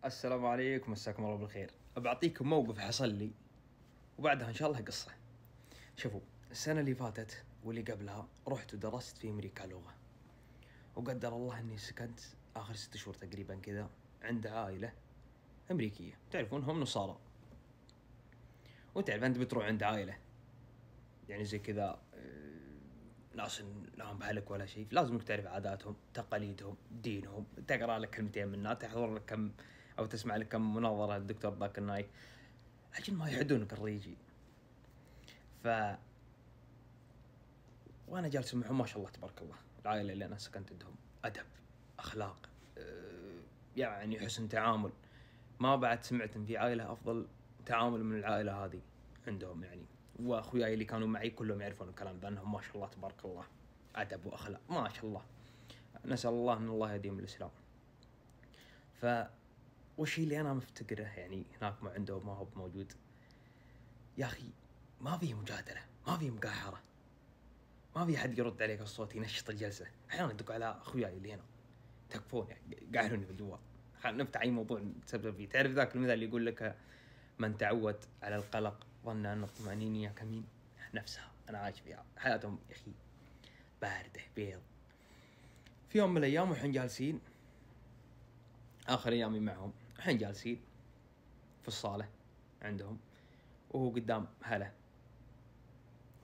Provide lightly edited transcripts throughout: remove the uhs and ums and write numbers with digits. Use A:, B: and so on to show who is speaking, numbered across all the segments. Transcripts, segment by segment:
A: السلام عليكم، مساكم الله بالخير. بعطيكم موقف حصل لي وبعدها ان شاء الله قصة. شوفوا، السنة اللي فاتت واللي قبلها رحت ودرست في امريكا لغة، وقدر الله اني سكنت اخر 6 شهور تقريبا كذا عند عائلة امريكية. تعرفون هم نصارى، وتعرف انت بتروح عند عائلة يعني زي كذا ناس لا بهلك ولا شيء، لازمك تعرف عاداتهم، تقاليدهم، دينهم، تقرا لك كلمتين منها، تحضر لك كم او تسمع لك كم مناظرة للدكتور ذاك النايك، عشان ما يحدونك الريجي. ف وانا جالس معهم ما شاء الله تبارك الله، العائله اللي انا سكنت عندهم ادب، اخلاق، يعني حسن تعامل. ما بعد سمعت ان في عائله افضل تعامل من العائله هذه عندهم يعني. واخوياي اللي كانوا معي كلهم يعرفون الكلام ذا، انهم ما شاء الله تبارك الله ادب واخلاق ما شاء الله. نسال الله ان الله يهديهم الاسلام. ف والشيء اللي انا مفتقره يعني هناك ما عندهم ما هو موجود يا اخي، ما في مجادله، ما في مقاحره، ما في حد يرد عليك الصوت ينشط الجلسة. أحيانا أدق على أخوياي اللي هنا تكفون يعني قاعدوني بالجوال، نفتح أي موضوع نتسبب فيه. تعرف ذاك المثال اللي يقول لك من تعود على القلق ظن أن الطمأنينة كمين، نفسها أنا عايش فيها. حياتهم يا أخي باردة بيض. في يوم من الأيام وحين جالسين آخر أيامي معهم، حين جالسين في الصالة عندهم وهو قدام هلا،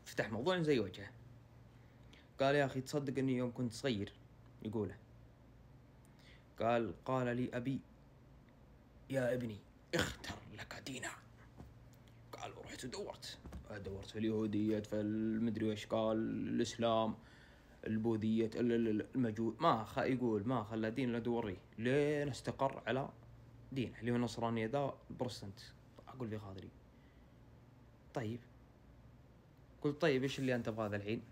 A: فتح موضوع زي وجهه. قال يا أخي تصدق أني يوم كنت صغير، يقوله، قال لي أبي يا ابني اختر لك دينا. قال ورحت دورت في اليهودية، في المدري وش، قال الإسلام، البوذية، المجوس، يقول ما خلى دين الا دوريه لين استقر على دينه اللي هو النصرانية ذا البروتستانت. أقول في خاطري طيب، قلت طيب ايش اللي انت بهذا الحين؟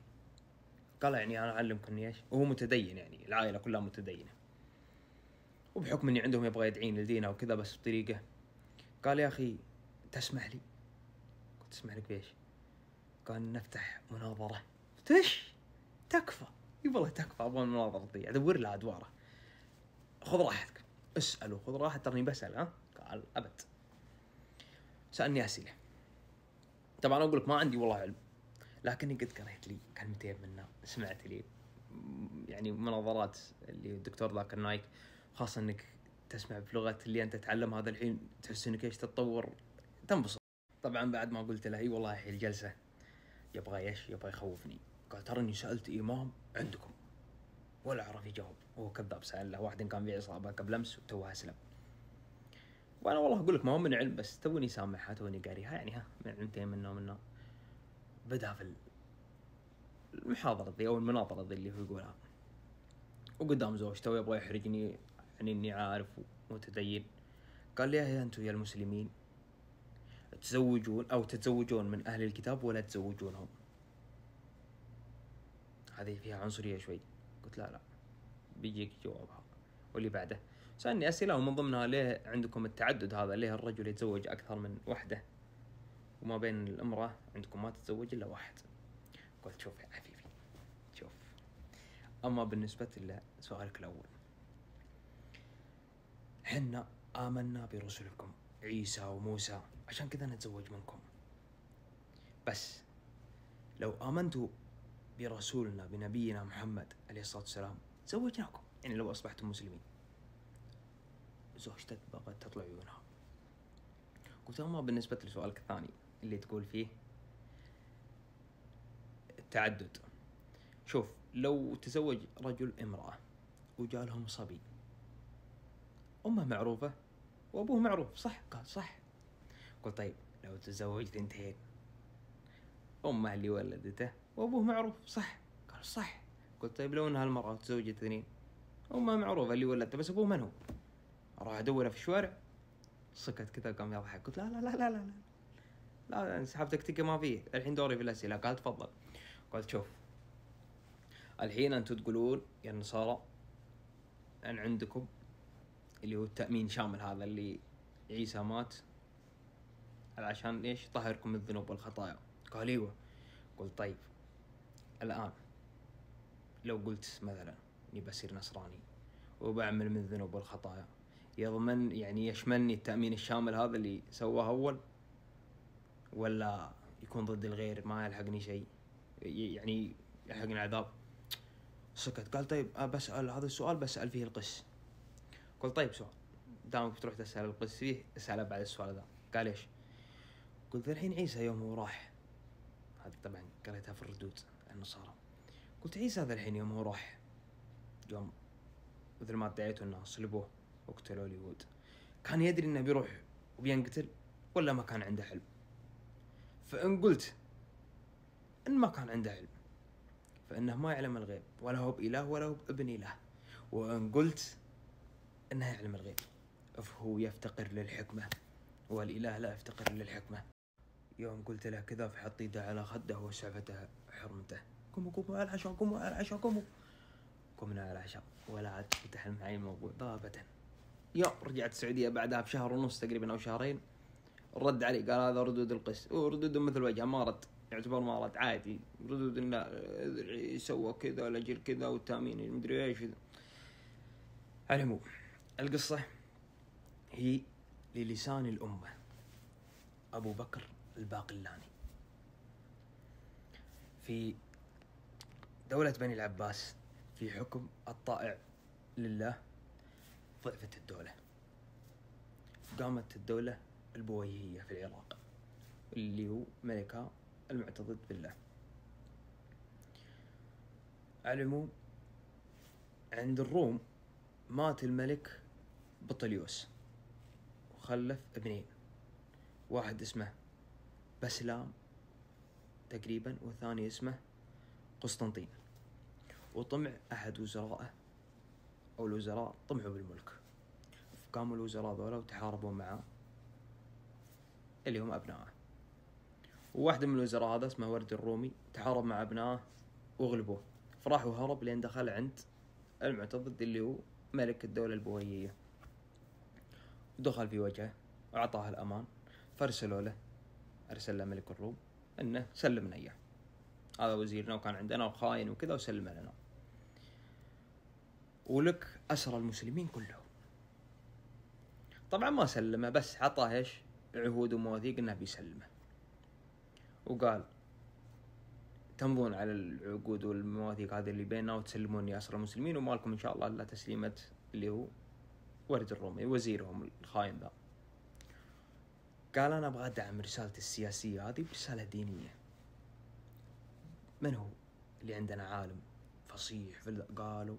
A: قال يعني انا اعلمك اني ايش، وهو متدين يعني العائلة كلها متدينة، وبحكم اني عندهم يبغى يدعين لدينه وكذا بس بطريقة. قال يا اخي تسمح لي؟ قلت اسمح لك بيش؟ قال نفتح مناظرة. قلت ايش؟ تكفى يبغى تكفى، ابغى المناظرة دي ادور لها ادواره. خذ راحتك اسأله، خذ راحتك ترني بسأل. ها؟ قال ابد. سألني اسئلة، طبعا اقول لك ما عندي والله علم، لكني قد قريت لي كلمتين منها، سمعت لي يعني مناظرات اللي الدكتور ذاك النايك، خاصة انك تسمع بلغة اللي انت تتعلم هذا الحين، تحس انك ايش تتطور، تنبسط. طبعا بعد ما قلت له اي والله هي الجلسة يبغى ايش، يبغى يخوفني. قال ترى اني سألت امام عندكم ولا عرف يجاوب، هو كذاب. سأل له واحد كان في عصابة قبل امس وتوها اسلم. وانا والله اقول لك ما هو من علم، بس توني سامعها توني قاريها يعني، ها من علمتين منه. بدأ في المحاضرة ذي او المناظرة ذي اللي هو يقولها، وقدام زوجته ويبغى يحرجني يعني اني عارف ومتدين. قال لي يا انتم يا المسلمين تزوجون او تتزوجون من اهل الكتاب ولا تزوجونهم؟ هذه فيها عنصرية شوي. قلت لا بيجيك جوابها. واللي بعده سألني أسئلة ومن ضمنها ليه عندكم التعدد هذا، ليه الرجل يتزوج أكثر من وحدة وما بين الامرأة عندكم ما تتزوج إلا واحد؟ قلت شوف يا حبيبي شوف، أما بالنسبة لسؤالك الأول، حنا آمنا برسلكم عيسى وموسى عشان كذا نتزوج منكم، بس لو آمنتوا برسولنا بنبينا محمد عليه الصلاة والسلام زوجناكم، يعني لو أصبحتم مسلمين. زوجتك بغت تطلع عيونها. قلت أما بالنسبة لسؤالك الثاني اللي تقول فيه التعدد، شوف لو تزوج رجل امرأة وجاء لهم صبي، أمه معروفة وأبوه معروف صح؟ قال صح. قلت طيب لو تزوج ثنتين، أمه اللي ولدته وأبوه معروف صح؟ قال صح. قلت طيب لو أن هالمرأة تزوجت اثنين، أمه معروفة اللي ولدته بس أبوه من هو؟ أروح أدوره في الشوارع؟ سكت كذا قام يضحك. قلت لا لا لا لا لا لا سحبت تكتيكي ما فيه، الحين دوري في الأسئلة. قال تفضل. قلت شوف الحين أنتوا تقولون يا النصارى أن عندكم اللي هو التأمين شامل، هذا اللي عيسى مات عشان إيش؟ طهركم من الذنوب والخطايا. قال ايوه. قلت طيب الآن لو قلت مثلا إني بصير نصراني وبعمل من الذنوب والخطايا، يضمن يعني يشملني التأمين الشامل هذا اللي سواه أول، ولا يكون ضد الغير ما يلحقني شيء يعني يلحقني عذاب؟ سكت. قال طيب بسأل هذا السؤال بسأل فيه القس. قلت طيب سؤال دامك بتروح تسأل القس فيه اسأله بعد السؤال ذا. قال ايش؟ قلت الحين عيسى يوم هو راح، هذه طبعا قريتها في الردود النصارى، قلت عيسى هذا الحين يوم هو راح، يوم مثل ما ادعيته الناس صلبوه وقتلوا اليهود، كان يدري انه بيروح وبينقتل ولا ما كان عنده علم؟ فإن قلت إن ما كان عنده علم فإنه ما يعلم الغيب، ولا هو بإله ولا هو بابن إله. وإن قلت إنه يعلم الغيب فهو يفتقر للحكمة، والإله لا يفتقر للحكمة. يوم قلت له كذا فحط يده على خده وسعفته حرمته. قوموا على العشاء، قوموا على العشاء، قوموا. قمنا على العشاء ولا عاد فتح معي الموضوع ابدا. يوم رجعت السعودية بعدها بشهر ونص تقريبا أو شهرين، رد علي قال هذا ردود القس، وردود مثل وجهه ما رد، يعتبر ما رد عادي، ردود إنه يسوى كذا لأجل كذا والتأمين مدري إيش. على العموم القصة هي للسان الأمة أبو بكر الباقلاني. في دولة بني العباس في حكم الطائع لله ضعفت الدولة، قامت الدولة البويهية في العراق اللي هو ملكها المعتضد بالله. على العموم عند الروم مات الملك بطليوس وخلف ابنين، واحد اسمه بسلام تقريبا والثاني اسمه قسطنطين. وطمع أحد وزرائه أو الوزراء طمعوا بالملك، فقاموا الوزراء ذولا وتحاربوا معه اللي هم أبنائه. وواحدة من الوزراء هذا اسمه ورد الرومي تحارب مع أبنائه وغلبوه، فراح وهرب لين دخل عند المعتضد اللي هو ملك الدولة البويهية، ودخل في وجهه وأعطاه الأمان، فارسلوا له، أرسل له ملك الروم إنه سلمنا إياه، هذا وزيرنا وكان عندنا وخاين وكذا وسلم لنا، ولك أسر المسلمين كلهم. طبعا ما سلمه، بس عطاه إيش عهود ومواثيق إنه بيسلمه، وقال تمضون على العقود والمواثيق هذه اللي بيننا وتسلموني أسر المسلمين، وما لكم إن شاء الله إلا تسليمة اللي هو ورد الرومي وزيرهم الخاين ذا. قال أنا أبغى أدعم رسالتي السياسية هذه برسالة دينية. من هو اللي عندنا عالم فصيح قالوا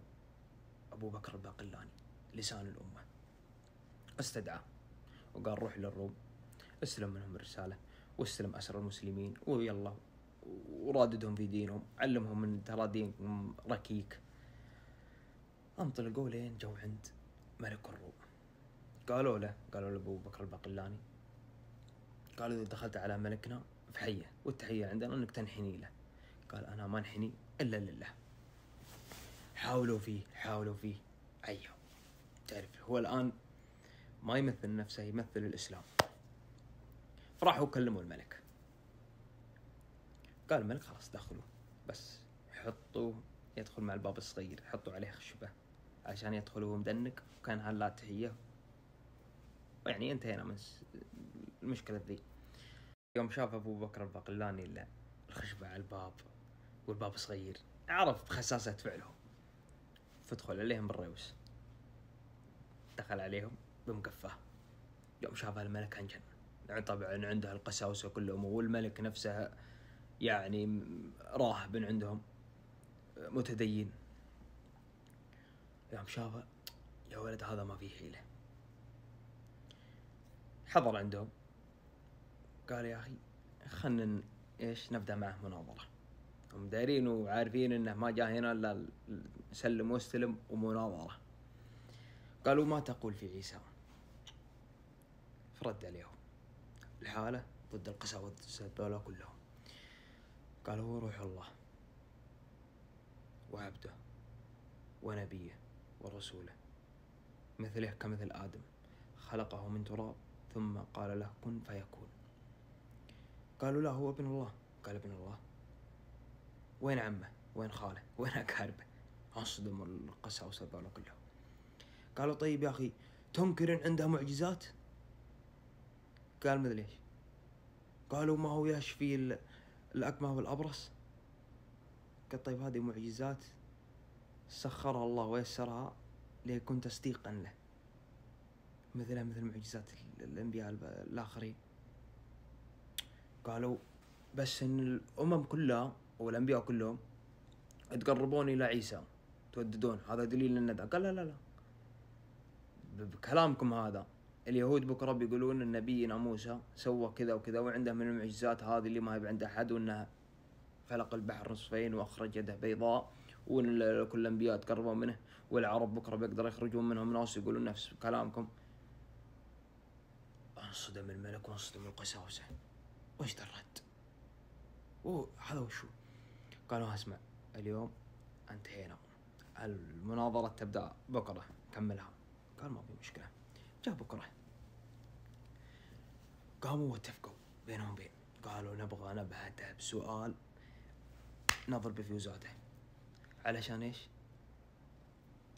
A: أبو بكر الباقلاني لسان الأمة. استدعى وقال روح للروم استلم منهم الرسالة واستلم أسر المسلمين ويلا، وراددهم في دينهم، علمهم من ترى دينكم ركيك. انطلقوا لين جو عند ملك الروم، قالوا له أبو بكر الباقلاني، قالوا إذا دخلت على ملكنا فحية، والتحية عندنا أنك تنحني له. قال أنا ما انحني إلا لله. حاولوا فيه أيوه، تعرف هو الآن ما يمثل نفسه، يمثل الإسلام. فراحوا كلموا الملك، قال الملك خلاص دخلوا، بس يدخل مع الباب الصغير، حطوا عليه خشبة عشان يدخلوا مدنك، وكان هلا تحية، يعني انتهينا من المشكلة ذي. يوم شاف أبو بكر الباقلاني إلا الخشبة على الباب والباب صغير، عرف بخساسة فعلهم، فدخل عليهم بالريوس، دخل عليهم بمقفاه. يوم شاف الملك انجن، يعني طبعا عنده القساوسة كلهم، والملك نفسه يعني راهب عندهم متدين. يوم شافه يا ولد هذا ما فيه حيلة، حضر عندهم قال يا أخي خلنا نبدأ معه مناظرة. هم دايرين وعارفين إنه ما جاء هنا إلا سلم واستلم ومناظرة. قالوا ما تقول في عيسى؟ فرد عليهم الحالة ضد القساوة دولة كلهم. قالوا هو روح الله وعبده ونبيه ورسوله، مثله كمثل آدم، خلقه من تراب ثم قال له كن فيكون. قالوا لا هو ابن الله. قال ابن الله؟ وين عمه؟ وين خاله؟ وين أقاربه؟ انصدموا القساوسة دولة كلهم. قالوا طيب يا أخي تنكر عندها معجزات؟ قال مدري ليش. قالوا ما هو يشفي الأكمه والأبرص. قال طيب هذه معجزات سخرها الله ويسرها ليكون تصديقا له، مثل معجزات الأنبياء الآخرين. قالوا بس إن الأمم كلها والأنبياء كلهم تقربون إلى عيسى توددون، هذا دليل الندى. قال لا، بكلامكم هذا اليهود بكرة بيقولون ان نبينا موسى سوى كذا وكذا وعنده من المعجزات هذه اللي ما هي عند احد، وانه فلق البحر نصفين واخرج يده بيضاء، وان كل الانبياء تقربوا منه، والعرب بكرة بيقدر يخرجون منهم ناس يقولون نفس كلامكم. انصدم الملك وانصدم القساوسة. وش الرد؟ هذا وشو؟ قالوا اسمع، اليوم انتهينا، المناظرة تبدأ بكرة كملها. قال ما في مشكلة. جاء بكرة قاموا واتفقوا بينهم بين، قالوا نبغى نبهته بسؤال نضرب بفيوزاته، علشان ايش؟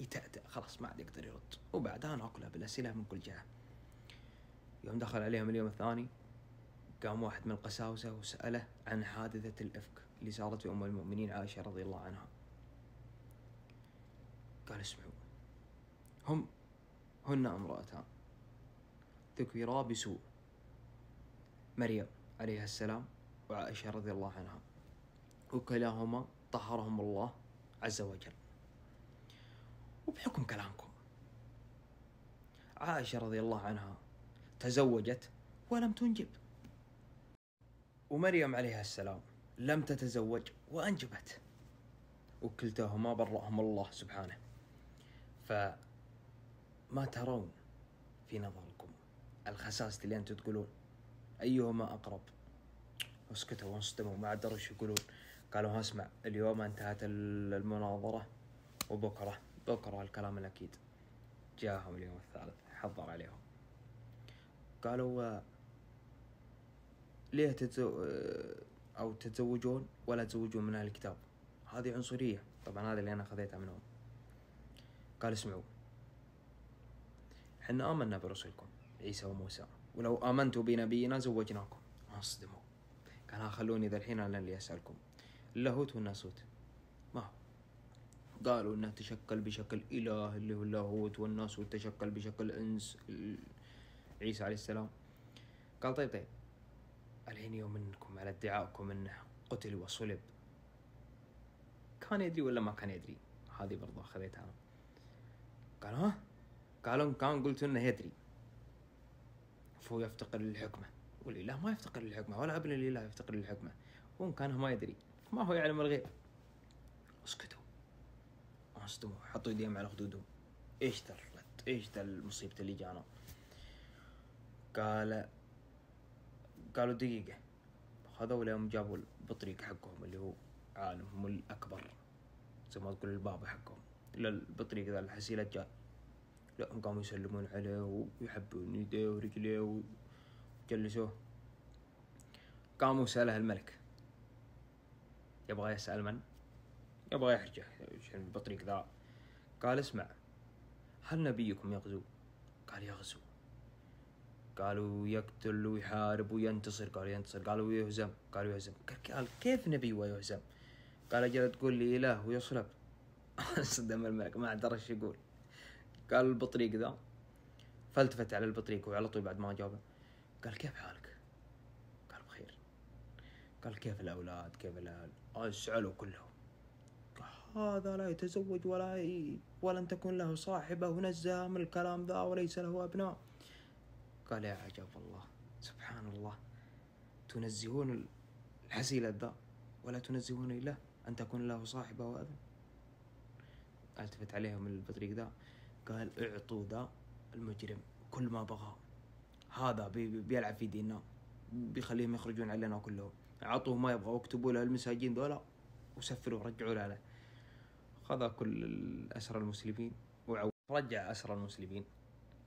A: يتأتأ خلاص ما عاد يقدر يرد، وبعدها ناكلها بالأسئلة من كل جهة. يوم دخل عليهم اليوم الثاني قام واحد من القساوسة وسأله عن حادثة الإفك اللي صارت في أم المؤمنين عائشة رضي الله عنها. قال اسمعوا، هن امرأتان ذكرا بسوء، مريم عليها السلام وعائشة رضي الله عنها، وكلاهما طهرهم الله عز وجل. وبحكم كلامكم عائشة رضي الله عنها تزوجت ولم تنجب، ومريم عليها السلام لم تتزوج وأنجبت، وكلتاهما برأهم الله سبحانه. فما ترون في نظركم الخساسة اللي أنتم تقولون أيهما أقرب؟ اسكتوا وانصدموا ما عاد دروا ايش يقولون. قالوا ها اسمع، اليوم انتهت المناظرة وبكرة الكلام الأكيد. جاءهم اليوم الثالث حضر عليهم، قالوا ليه تتزوجون ولا تزوجون من أهل الكتاب؟ هذه عنصرية طبعا، هذا اللي أنا أخذتها منهم. قال اسمعوا، حنا آمنا برسلكم عيسى وموسى، ولو آمنتوا بنبينا زوجناكم. انصدموا. قال خلوني ذا الحين أنا اللي أسألكم، اللاهوت والناسوت ما هو؟ قالوا إنه تشكل بشكل إله اللي هو اللاهوت، والناسوت تشكل بشكل إنس عيسى عليه السلام. قال طيب الحين يوم منكم على ادعائكم إنه قتل وصلب، كان يدري ولا ما كان يدري؟ هذه برضه أخذتها. قال ها؟ قالوا كان قلت إنه يدري، فهو يفتقر للحكمة، والإله ما يفتقر للحكمة، ولا ابن الإله يفتقر للحكمة، وإن كان ما يدري ما هو يعلم الغيب. اسكتوا انصدموا، حطوا يديهم على خدودهم. ايش الرد؟ ايش المصيبة اللي جانا؟ قالوا دقيقة، هذول يوم جابوا البطريق حقهم اللي هو عالمهم الأكبر زي ما تقول البابا حقهم، إلا البطريق ذا الحسيلة جاء، لا هم قاموا يسلمون عليه ويحبون يديه ورجليه وجلسوه. قاموا سأله الملك، يبغى يسأل من؟ يبغى يحرجه البطريق ذا. قال اسمع، هل نبيكم يغزو؟ قال يغزو. قالوا يقتل ويحارب وينتصر؟ قالوا ينتصر. قالوا يهزم؟ قالوا يهزم. قال كيف نبي ويهزم؟ قال أجل تقول لي إله ويصلب؟ صدم الملك ما عاد درى ايش يقول. قال البطريق ذا، فالتفت على البطريق وعلى طول بعد ما جاوبه قال كيف حالك؟ قال بخير. قال كيف الأولاد كيف الأهل؟ سألوا كلهم. هذا لا يتزوج ولن تكون له صاحبة ونزه من الكلام ذا وليس له أبناء. قال يا عجب الله، سبحان الله، تنزهون الحسيلة ذا ولا تنزهون إله أن تكون له صاحبة وأبن. التفت عليهم البطريق ذا قال اعطوا ذا المجرم كل ما بغى، هذا بيلعب في ديننا، بيخليهم يخرجون علينا كلهم، عطوه ما يبغى واكتبوا له المساجين ذولا وسفروا رجعوا له. خذ كل الأسرى المسلمين رجع أسرى المسلمين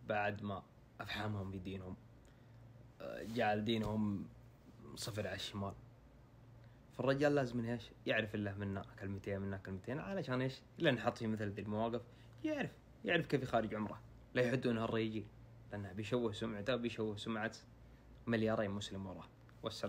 A: بعد ما أفحمهم بدينهم، جعل دينهم صفر على الشمال. فالرجال لازم من ايش؟ يعرف الله منا كلمتين منا كلمتين، علشان ايش؟ لأن نحط في مثل ذي المواقف يعرف كيف يخارج عمره. لا يحدون هالرجال، لأنه بيشوه سمعته، بيشوه سمعة مليارين مسلم وراه. والسلام.